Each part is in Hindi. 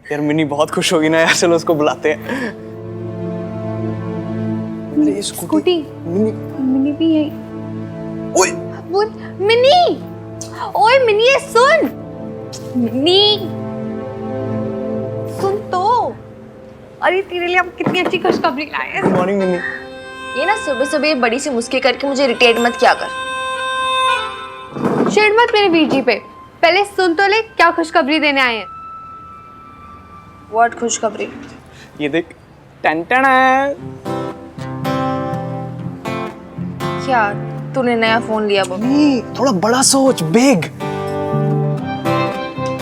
यार मिनी बहुत खुश होगी ना यार, चलो उसको बुलाते हैं। अरे स्कूटी मिनी मिनी भी है। ओए वो मिनी, ओए मिनी ये सुन, मिनी सुन तो। अरे तेरे लिए हम कितनी अच्छी खुशखबरी लाए हैं। Good morning mini. ये ना सुबह सुबह बड़ी सी मुस्की करके मुझे इरिटेट मत किया कर। चिढ़ मत मेरे बीजी पे, पहले सुन तो ले क्या खुशखबरी देने आए हैं। व्हाट खुशखबरी? ये देख, टन टन है। क्या तूने नया फोन लिया? वो मिनी थोड़ा बड़ा सोच, बिग।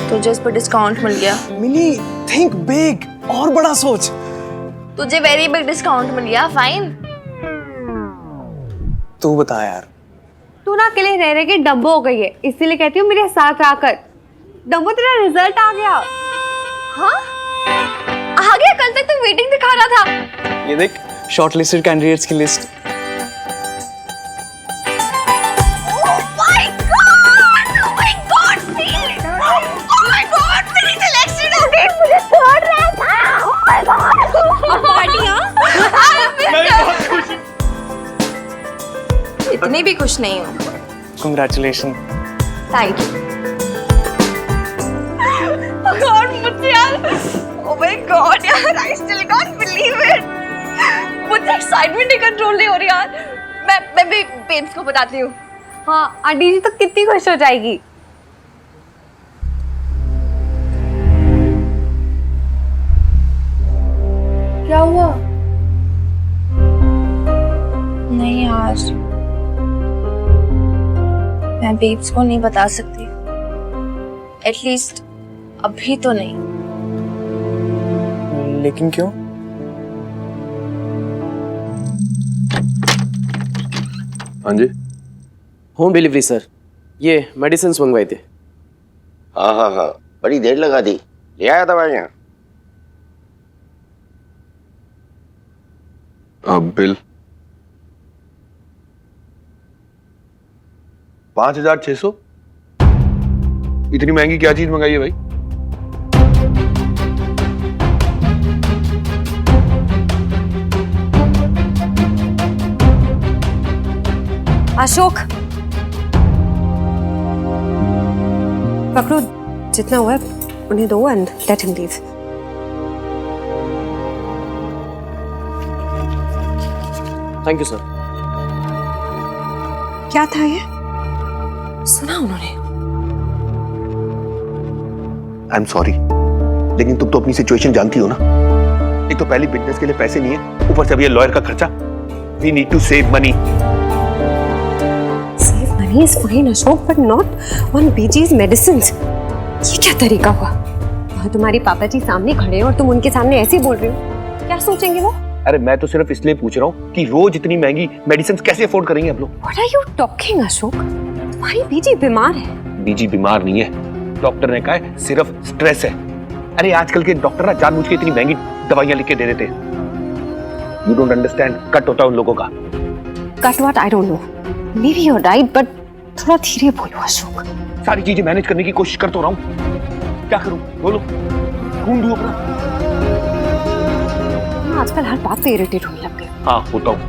तुझे इस पर डिस्काउंट मिल गया? मिनी थिंक बिग, और बड़ा सोच। तुझे वेरी बिग डिस्काउंट मिल गया, फाइन। तू बता यार। तू ना अकेले रह रह के डम्बो हो गई है, इसीलिए कहती हूँ मेरे साथ आकर। डम्बो तेरा रिजल्ट आ गया। हाँ आ गया? कल तक तू वेटिंग दिखा रहा था। ये देख, शॉर्टलिस्टेड कैंडिडेट्स की लिस्ट। इतनी भी खुश नहीं हूँ। Congratulations. Thank you. गॉड मुझे यार, ओह माय गॉड यार, I still can't believe it. मुझे एक्साइटमेंट ही कंट्रोल नहीं हो रही यार। मैं भी बेब्स को बताती हूँ। हाँ आंटी जी तो कितनी खुश हो जाएगी। क्या हुआ? नहीं यार, मैं बेब्स को नहीं बता सकती, एटलीस्ट अभी तो नहीं। लेकिन क्यों? हाँ जी। होम डिलीवरी सर, ये मेडिसिन मंगवाए थे। हाँ हाँ हाँ, बड़ी देर लगा दी। ले आया दवाइयाँ? अब बिल 5,600। इतनी महंगी क्या चीज मंगाई है भाई? अशोक पकड़ो, जितना हुआ उन्हें दो and let him leave. Thank you sir. क्या था ये? सुना उन्होंने? आई एम सॉरी, लेकिन तुम तो अपनी सिचुएशन जानती हो ना। एक तो पहली बिजनेस के लिए पैसे नहीं है, ऊपर से अब ये लॉयर का खर्चा। We need to save money. Save money is fine Ashok, but not on BG's medicines. ये क्या तरीका हुआ? वहाँ तुम्हारे पापा जी सामने खड़े हैं और तुम उनके सामने ऐसे बोल रहे हो, क्या सोचेंगे वो? अरे मैं तो सिर्फ इसलिए पूछ रहा हूँ कि रोज इतनी महंगी मेडिसिन कैसे अफोर्ड करेंगे हम लोग। What are you talking Ashok? तुम्हारी बीजी बीमार है। बीजी बीमार नहीं है, डॉक्टर ने कहा है सिर्फ स्ट्रेस है। अरे आजकल के डॉक्टर ना जानबूझ के इतनी महंगी दवाइयां लिख के दे देते हैं। यू डोंट अंडरस्टैंड, कट होता है उन लोगों का। Cut what? I don't know. Maybe you're right, but थोड़ा धीरे बोलो अशोक। सारी चीजें मैनेज करने की कोशिश कर तो रहा हूँ, क्या करूँ बोलो? ढूंढूं अपना? आजकल हर बात पे इरिटेट होने लग गए। हाँ होता हूँ।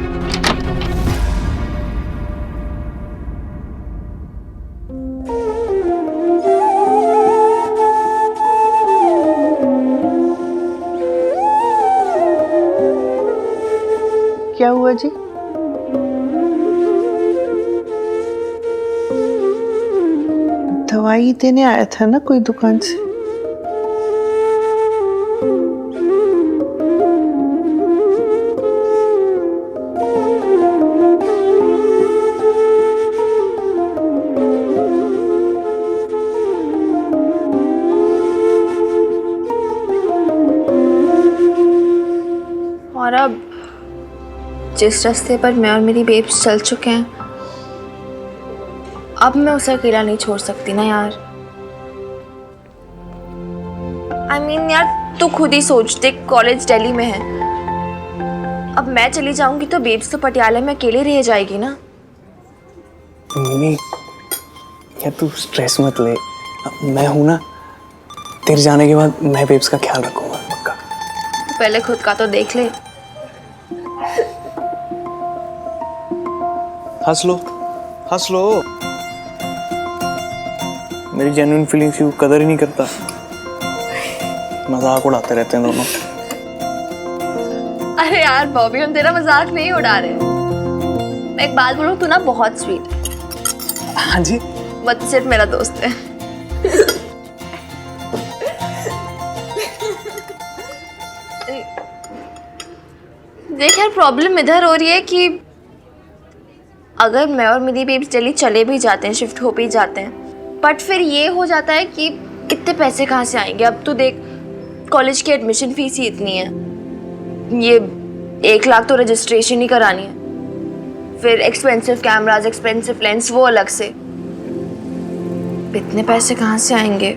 क्या हुआ जी? दवाई देने आया था ना कोई दुकान से। और अब जिस रास्ते पर मैं और मेरी बेब्स चल चुके हैं, अब मैं उसे अकेला नहीं छोड़ सकती ना यार। I mean, यार तू खुद ही सोच, देख कॉलेज दिल्ली में है, अब मैं चली जाऊंगी तो बेब्स तो पटियाला में अकेले रह जाएगी ना। मिनी, क्या तू स्ट्रेस मत ले, मैं हूं ना। तेरे जाने के बाद मैं बेब्स का ख्याल रखूंगा पक्का। पहले खुद का तो देख ले। हंस लो, हंस लो। मेरी जेन्युइन फीलिंग्स की कदर ही नहीं करता, मजाक उड़ाते रहते हैं दोनों। अरे यार बॉबी, हम तेरा मजाक नहीं उड़ा रहे। मैं एक बात बोलूं, तू ना बहुत स्वीट है। हाँ जी। बट सिर्फ मेरा दोस्त है। देख यार, प्रॉब्लम इधर हो रही है कि अगर मैं और मेरी बेब्स दिल्ली चले भी जाते हैं, शिफ्ट हो भी जाते हैं, बट फिर ये हो जाता है कि इतने पैसे कहाँ से आएंगे। अब तो देख, कॉलेज की एडमिशन फीस ही इतनी है, ये 1 लाख तो रजिस्ट्रेशन ही करानी है, फिर एक्सपेंसिव कैमराज, एक्सपेंसिव लेंस, वो अलग से। इतने पैसे कहाँ से आएंगे।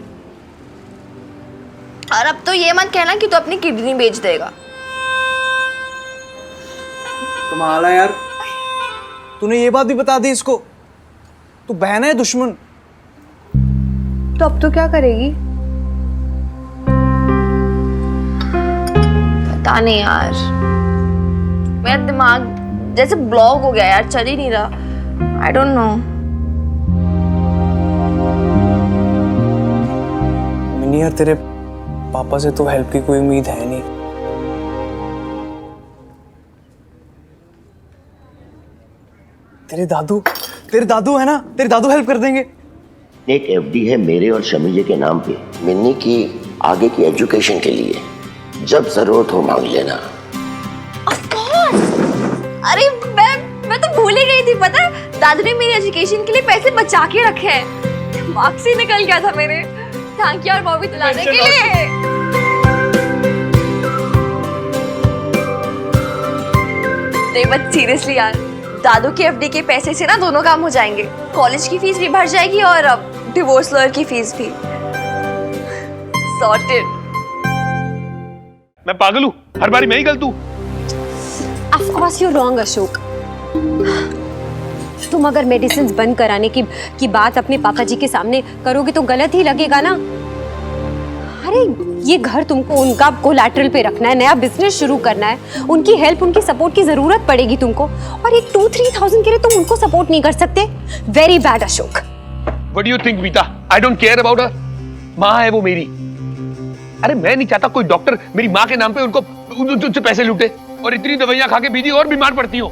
और अब तो ये मत कहना कि तू अपनी किडनी बेच देगा। कमाल है यार, तूने ये बात भी बता दी इसको। तू बहन है दुश्मन? तो अब तो क्या करेगी? पता नहीं यार, मेरा दिमाग जैसे ब्लॉक हो गया यार, चल ही नहीं रहा। I don't know. मिनी यार, तेरे पापा से तो हेल्प की कोई उम्मीद है नहीं। तेरे दादू है ना, तेरे दादू हेल्प कर देंगे। एक एफडी है मेरे और शमी जी के नाम पे, मिन्नी की आगे की एजुकेशन के लिए, जब जरूरत हो मांग लेना। Of course! अरे मैं तो भूल ही गई थी। पता है, दादू ने मेरी एजुकेशन के लिए पैसे बचा के रखे हैं। मार्क्स ही निकल गया था मेरे। थैंक यू यार बॉबी, दिलाने के लिए। नहीं बट सीरियसली यार, दादू के एफडी के पैसे से ना दोनों काम हो जाएंगे। कॉलेज की फीस भी भर जाएगी और अब डिवोर्स लॉयर की फीस भी। सॉर्टेड। मैं पागल हूँ? हर बारी मैं ही गलत हूँ? Of course you're wrong, Ashok. तुम अगर मेडिसिन बंद कराने की बात अपने पापा जी के सामने करोगे तो गलत ही लगेगा ना। अरे ये घर तुमको उनका कोलैटरल पे रखना है, नया बिजनेस शुरू करना है, उनकी हेल्प, उनकी सपोर्ट की जरूरत पड़ेगी तुमको, और एक 2-3,000 के लिए तुम उनको सपोर्ट नहीं कर सकते। Very bad Ashok. What do you think, Meeta? I don't care about her. माँ है वो मेरी। अरे मैं नहीं चाहता कोई डॉक्टर मेरी माँ के नाम पे उनसे पैसे लूटे और इतनी दवाइयां खा के बीजी और बीमार पड़ती हो।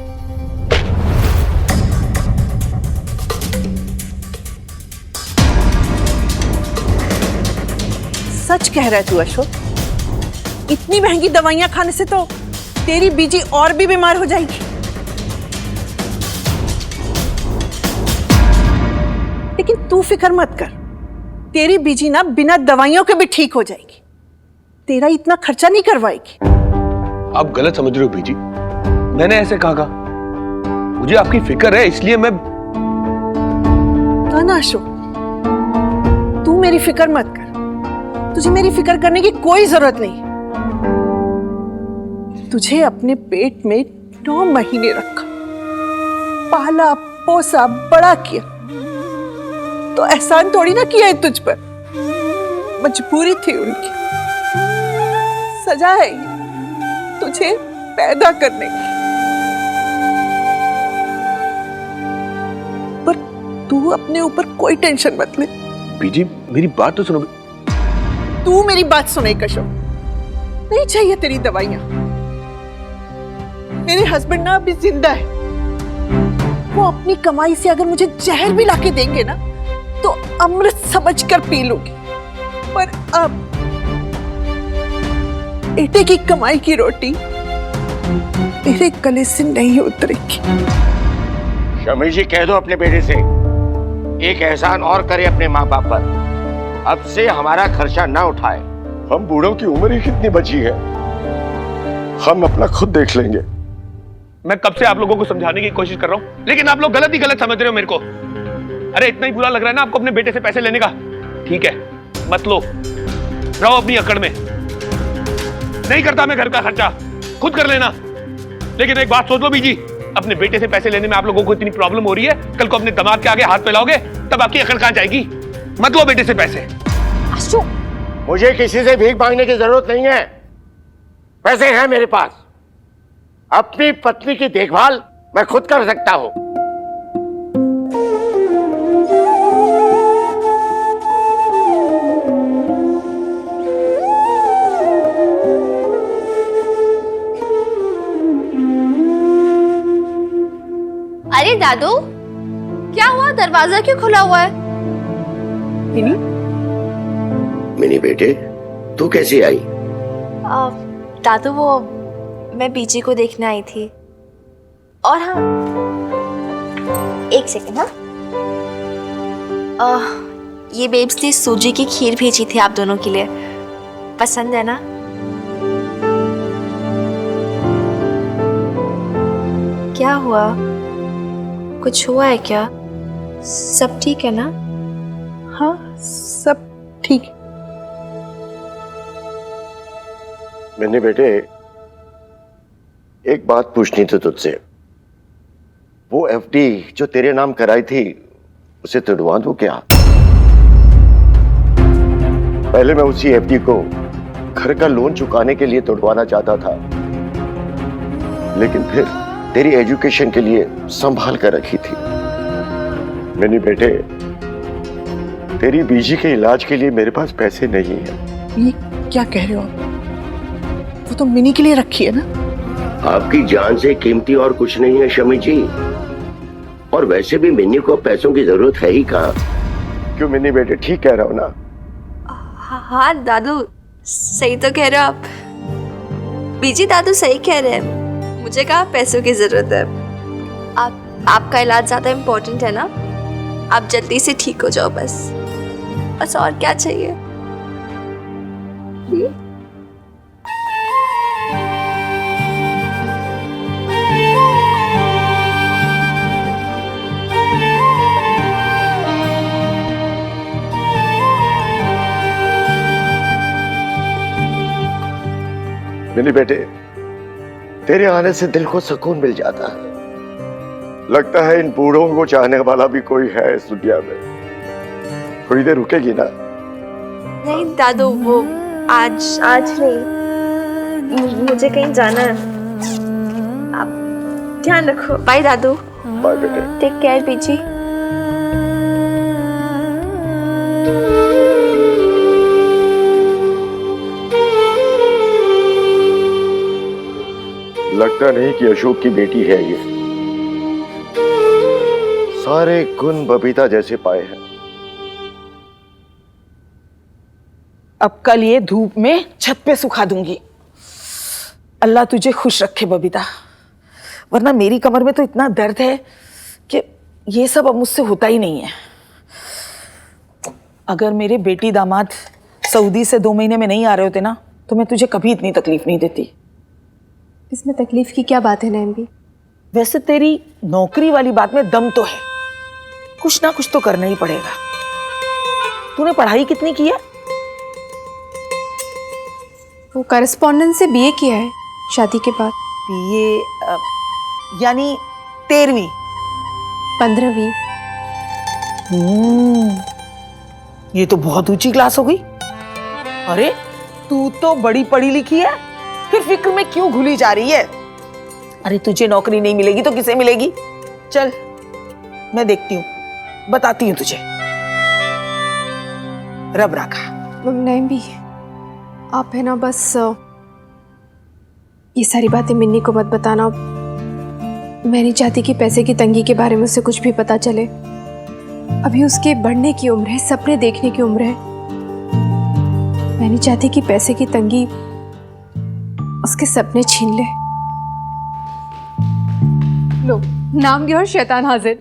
सच कह रहा है तू अशोक। इतनी महंगी दवाइयां खाने से तो तेरी बीजी और भी बीमार हो जाएगी। लेकिन तू फिक्र मत कर, तेरी बीजी ना बिना दवाइयों के भी ठीक हो जाएगी, तेरा इतना खर्चा नहीं करवाएगी। आप गलत समझ रहे हो बीजी, मैंने ऐसे कहा। मुझे आपकी फिक्र है इसलिए मैं। ना अशोक, तू मेरी फिक्र मत कर, तुझे मेरी फिक्र करने की कोई जरूरत नहीं। तुझे अपने पेट में 9 महीने रखा, पाला पोसा बड़ा किया, तो एहसान थोड़ी ना किया है तुझ पर, मजबूरी थी उनकी, सजा है ये तुझे पैदा करने की। पर तू अपने ऊपर कोई टेंशन मत ले। बीजी मेरी बात तो सुनो। तू मेरी बात सुने कशो, नहीं चाहिए तेरी दवाइयां। मेरे हस्बैंड ना अभी जिंदा है, वो अपनी कमाई से अगर मुझे जहर भी लाके देंगे ना तो अमृत समझकर पी लूंगी, पर अब बेटे की कमाई की रोटी मेरे गले से नहीं उतरेगी। शमी जी कह दो अपने बेटे से एक एहसान और करे अपने माँ बाप पर, अब से हमारा खर्चा ना उठाए। हम बूढ़ों की उम्र ही कितनी बची है, हम अपना खुद देख लेंगे। मैं कब से आप लोगों को समझाने की कोशिश कर रहा हूं, लेकिन आप लोग गलत ही गलत समझ रहे हो मेरे को। अरे इतना ही बुरा लग रहा है ना आपको अपने बेटे से पैसे लेने का? ठीक है मत लो, रहो अपनी अकड़ में। नहीं करता मैं घर का खर्चा, खुद कर लेना। लेकिन एक बात सोच लो बीजी, अपने बेटे से पैसे लेने में आप लोगों को इतनी प्रॉब्लम हो रही है, कल को अपने दिमाग के आगे हाथ फैलाओगे तब आपकी अकड़ कहां जाएगी? मत लो बेटे से पैसे। अशोक, मुझे किसी से भीख मांगने की जरूरत नहीं है। पैसे हैं मेरे पास। अपनी पत्नी की देखभाल मैं खुद कर सकता हूं। अरे दादू, क्या हुआ? दरवाजा क्यों खुला हुआ है? मिनी बेटे, तू कैसे आई? दादू, वो मैं बीजी को देखने आई थी। और हाँ, एक सेकंड। हाँ, ये बेब्स ने सूजी की खीर भेजी थी आप दोनों के लिए। पसंद है ना? क्या हुआ? कुछ हुआ है क्या? सब ठीक है ना? हाँ, सब ठीक। मिनी बेटे, एक बात पूछनी थी तुझसे। वो एफडी जो तेरे नाम कराई थी, उसे तुड़वा दूं क्या? पहले मैं उसी एफडी को घर का लोन चुकाने के लिए तुड़वाना चाहता था, लेकिन फिर तेरी एजुकेशन के लिए संभाल कर रखी थी। मिनी बेटे, तेरी बीजी के इलाज के लिए मेरे पास पैसे नहीं है। ये क्या कह रहे हो आप? वो तो मिनी के लिए रखी है ना। आपकी जान से कीमती और कुछ नहीं है शमी जी। और वैसे भी मिनी को पैसों की जरूरत है ही कहाँ। क्यों मिनी बेटे, ठीक कह रहा हूँ ना? हाँ दादू, सही तो कह रहे हो आप। बीजी दादू सही कह रहे हैं। मुझे कहाँ पैसों की जरूरत है। आपका इलाज ज्यादा इम्पोर्टेंट है ना। आप जल्दी से ठीक हो जाओ बस और क्या चाहिए? मिनी बेटे, तेरे आने से दिल को सुकून मिल जाता है। लगता है इन बूढ़ों को चाहने वाला भी कोई है इस दुनिया में। थोड़ी देर रुकेगी ना? नहीं दादू, वो आज नहीं, मुझे कहीं जाना है। आप ध्यान रखो। बाय दादू। बाय बेटे। टेक केयर बीजी। लगता नहीं कि अशोक की बेटी है ये। सारे गुण बबीता जैसे पाए हैं। अब कल ये धूप में छत पे सुखा दूंगी। अल्लाह तुझे खुश रखे बबीता, वरना मेरी कमर में तो इतना दर्द है कि ये सब अब मुझसे होता ही नहीं है। अगर मेरे बेटी दामाद सऊदी से 2 महीने में नहीं आ रहे होते ना, तो मैं तुझे कभी इतनी तकलीफ नहीं देती। इसमें तकलीफ की क्या बात है नैम भी? वैसे तेरी नौकरी वाली बात में दम तो है, कुछ ना कुछ तो करना ही पड़ेगा। तूने पढ़ाई कितनी की है? वो करस्पॉन्डेंस से बीए किया है शादी के बाद। बीए यानी 13वीं 15वीं। ये तो बहुत ऊंची क्लास हो गई। अरे तू तो बड़ी पढ़ी लिखी है, फिर फिक्र में क्यों घुली जा रही है? अरे तुझे नौकरी नहीं मिलेगी तो किसे मिलेगी? चल मैं देखती हूँ, बताती हूँ तुझे। रब रखा। नहीं भी, आप है ना बस ये सारी बातें मिन्नी को मत बताना। मैं नहीं चाहती कि पैसे की तंगी के बारे में उसे कुछ भी पता चले। अभी उसके बढ़ने की उम्र है, सपने देखने की उम्र है। मैं नहीं चाहती कि पैसे की तंगी उसके सपने छीन ले। लो, नाम और शैतान हाजिर।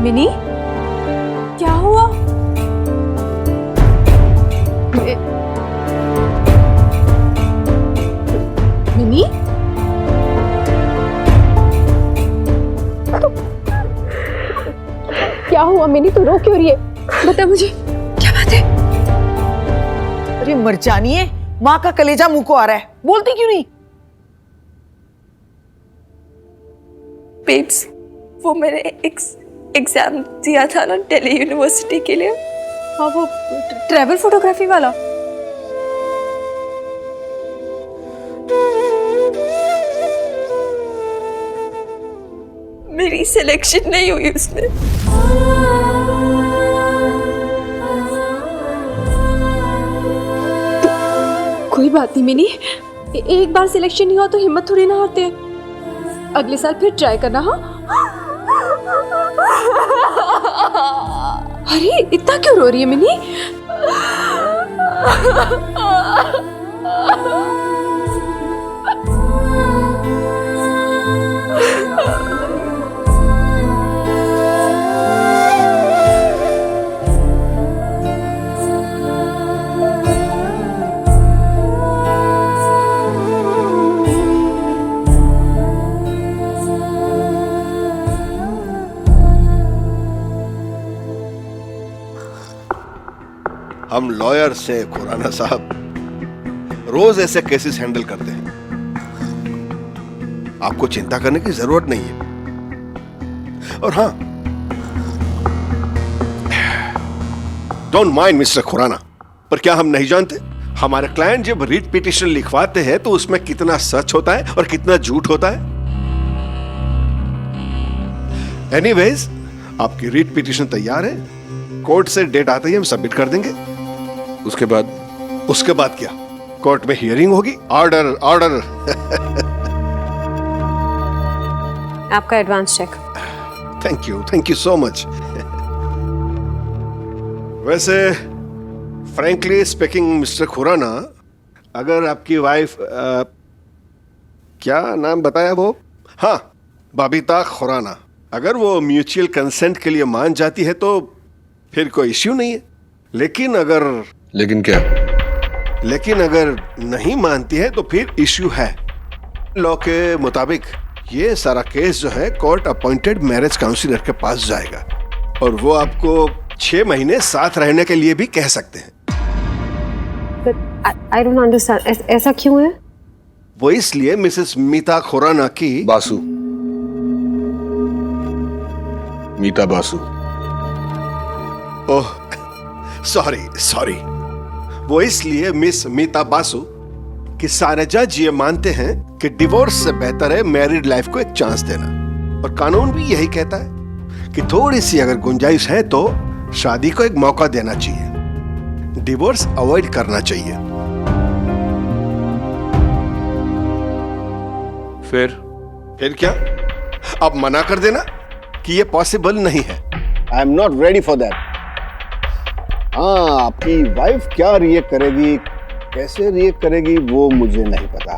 मिनी, क्या हुआ? मिनी, क्या हुआ मिनी? तू रो क्यों रही है? बता मुझे, क्या बात है? अरे मर जानिए, माँ का कलेजा मुंह को आ रहा है, बोलती क्यों नहीं? बेब्स, वो मैंने एग्जाम दिया था ना दिल्ली यूनिवर्सिटी के लिए। हाँ, वो ट्रैवल फोटोग्राफी वाला। मेरी सिलेक्शन नहीं हुई उसमें। कोई बात नहीं मिनी, एक बार सिलेक्शन नहीं हुआ तो हिम्मत थोड़ी ना हारते हैं। अगले साल फिर ट्राई करना। हाँ, अरे इतना क्यों रो रही है मिनी? हम लॉयर से खुराना साहब रोज ऐसे केसेस हैंडल करते हैं, आपको चिंता करने की जरूरत नहीं है। और हाँ, डोंट माइंड मिस्टर खुराना, पर क्या हम नहीं जानते हमारे क्लाइंट जब रीट पिटिशन लिखवाते हैं तो उसमें कितना सच होता है और कितना झूठ होता है। एनीवेज, आपकी रीट पिटिशन तैयार है, कोर्ट से डेट आते ही हम सबमिट कर देंगे। उसके बाद क्या? कोर्ट में हियरिंग होगी। Order order. आपका advance cheque. Thank you so much. वैसे फ्रैंकली स्पीकिंग मिस्टर खुराना, अगर आपकी वाइफ क्या नाम बताया वो? हाँ, बबीता खुराना, अगर वो म्यूचुअल कंसेंट के लिए मान जाती है तो फिर कोई इश्यू नहीं है। लेकिन अगर नहीं मानती है तो फिर इश्यू है। लॉ के मुताबिक ये सारा केस जो है कोर्ट अपॉइंटेड मैरिज काउंसिलर के पास जाएगा और वो आपको 6 महीने साथ रहने के लिए भी कह सकते हैं। I don't understand. ऐसा क्यों है? वो इसलिए मिसेस मीता खुराना की मीता बासु। ओह सॉरी, वो इसलिए मिस मीता बासु कि सारे जज ये मानते हैं कि डिवोर्स से बेहतर है मैरिड लाइफ को एक चांस देना, और कानून भी यही कहता है कि थोड़ी सी अगर गुंजाइश है तो शादी को एक मौका देना चाहिए, डिवोर्स अवॉइड करना चाहिए। फिर क्या? अब मना कर देना कि ये पॉसिबल नहीं है। I am not ready for that. हाँ, आपकी वाइफ क्या रिएक्ट करेगी, कैसे रिएक्ट करेगी, वो मुझे नहीं पता।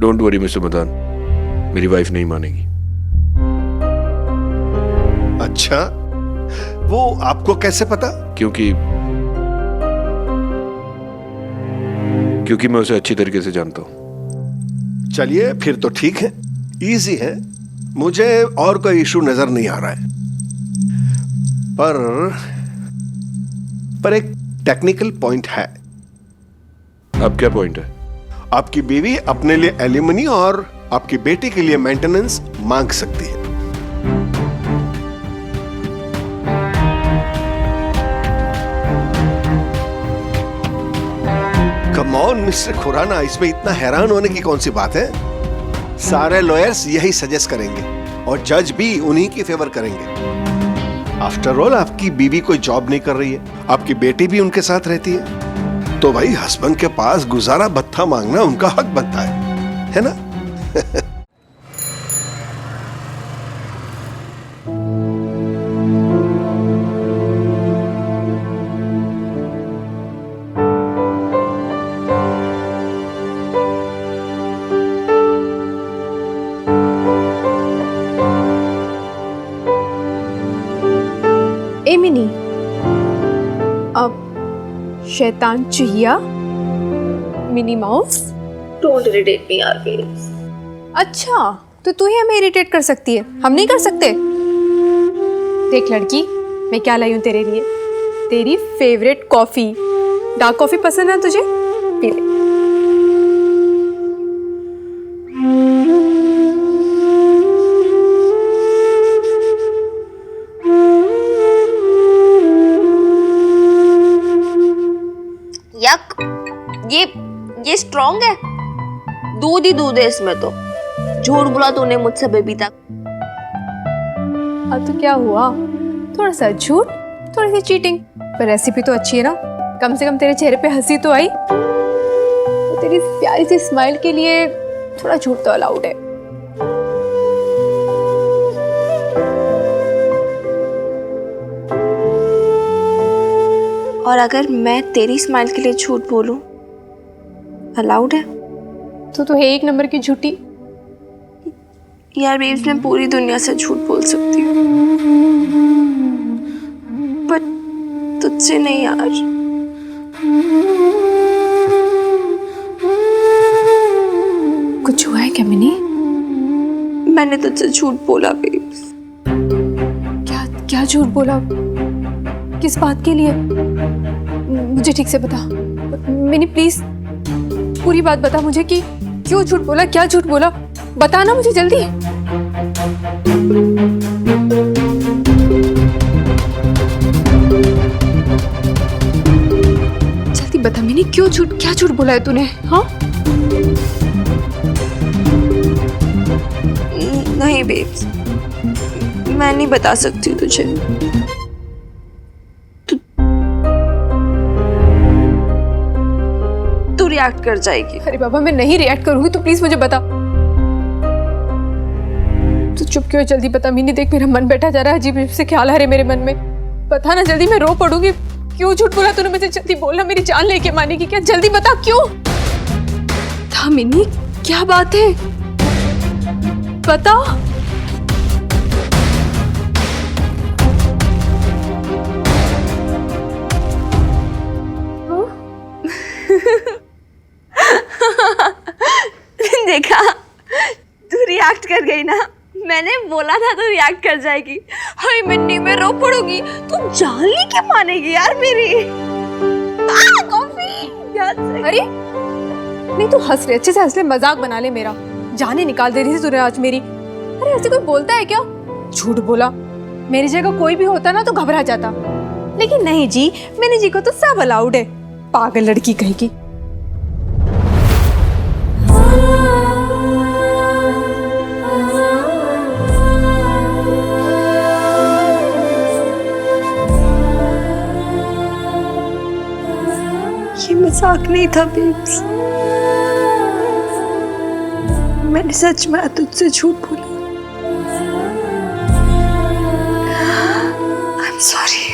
डोंट वरी मिस्टर मदान, मेरी वाइफ नहीं मानेगी। अच्छा, वो आपको कैसे पता? क्योंकि मैं उसे अच्छी तरीके से जानता हूं। चलिए फिर तो ठीक है, इजी है, मुझे और कोई इशू नजर नहीं आ रहा है। पर एक टेक्निकल पॉइंट है। अब क्या पॉइंट है? आपकी बीवी अपने लिए एलिमनी और आपकी बेटी के लिए मेंटेनेंस मांग सकती है। कम ऑन मिस्टर खुराना, इसमें इतना हैरान होने की कौन सी बात है? सारे लॉयर्स यही सजेस्ट करेंगे और जज भी उन्हीं की फेवर करेंगे। आफ्टर ऑल आपकी बीवी कोई जॉब नहीं कर रही है, आपकी बेटी भी उनके साथ रहती है, तो भाई हस्बैंड के पास गुजारा भत्ता मांगना उनका हक बनता है ना? ए मिनी, अब शैतान चुहिया Mini mouse. Don't irritate me यार प्लीज। अच्छा, तो तू ही हमें इरिटेट कर सकती है, हम नहीं कर सकते? देख लड़की, मैं क्या लाई हूँ तेरे लिए, तेरी फेवरेट कॉफी। डार्क कॉफी पसंद है तुझे? पी ले। यक, ये स्ट्रॉन्ग है, दूध ही दूध है इसमें तो। झूठ बोला तूने मुझसे बेबी तक। अब तो क्या हुआ, थोड़ा सा झूठ, थोड़ी सी चीटिंग, पर रेसिपी तो अच्छी है ना। कम से कम तेरे चेहरे पे हंसी तो आई। तो तेरी प्यारी सी स्माइल के लिए थोड़ा झूठ तो अलाउड है। और अगर मैं तेरी स्माइल के लिए झूठ बोलूं, अलाउड है? तो है एक नंबर की झूठी। यार बेब्स, मैं पूरी दुनिया से झूठ बोल सकती हूँ, पर तुझसे नहीं यार। कुछ हुआ है क्या मिनी? मैंने तुझसे झूठ बोला बेब्स। क्या क्या झूठ बोला? किस बात के लिए? मुझे ठीक से बता मिनी, प्लीज पूरी बात बता मुझे कि क्यों झूठ बोला, क्या झूठ बोला, बताना मुझे जल्दी। जल्दी बता मिनी, क्यों झूठ, क्या झूठ बोला है तूने? हाँ नहीं बेब्स, मैं नहीं बता सकती तुझे। तू रिएक्ट कर जाएगी। अरे बाबा, मैं नहीं रिएक्ट करूंगी, तो प्लीज मुझे बता। तू चुप क्यों है? जल्दी बता मिनी, देख मेरा मन बैठा जा रहा है, अजीब अजीब से ख्याल आ रहे मेरे मन में। बता ना जल्दी, मैं रो पड़ूंगी। क्यों झूठ बोला तूने मुझे? जल्दी बोलना, मेरी जान लेके मानेगी क्या? जल्दी बता क्यों? था मिनी, क्या बात है, बता। देखा, तू रिएक्ट कर गई ना। मैंने बोला था तू रिएक्ट कर जाएगी। हाय मिन्नी, मैं रो पड़ूंगी। तू जान ली क्या मानेगी यार मेरी। कॉफी याद से। अरे नहीं, तू हंस रही, अच्छे से हंस ले, मजाक बना ले मेरा। जाने निकाल दे रही थी तूने आज मेरी। अरे ऐसे कोई बोलता है क्या? झूठ बोला। मेरी जगह कोई भी होता ना तो घबरा जाता, लेकिन नहीं जी, मैंने जी को तो सब अलाउड है। पागल लड़की कहीं की। ये मजाक नहीं था बेब्स, मैंने सच में तुझसे झूठ बोला। I am sorry.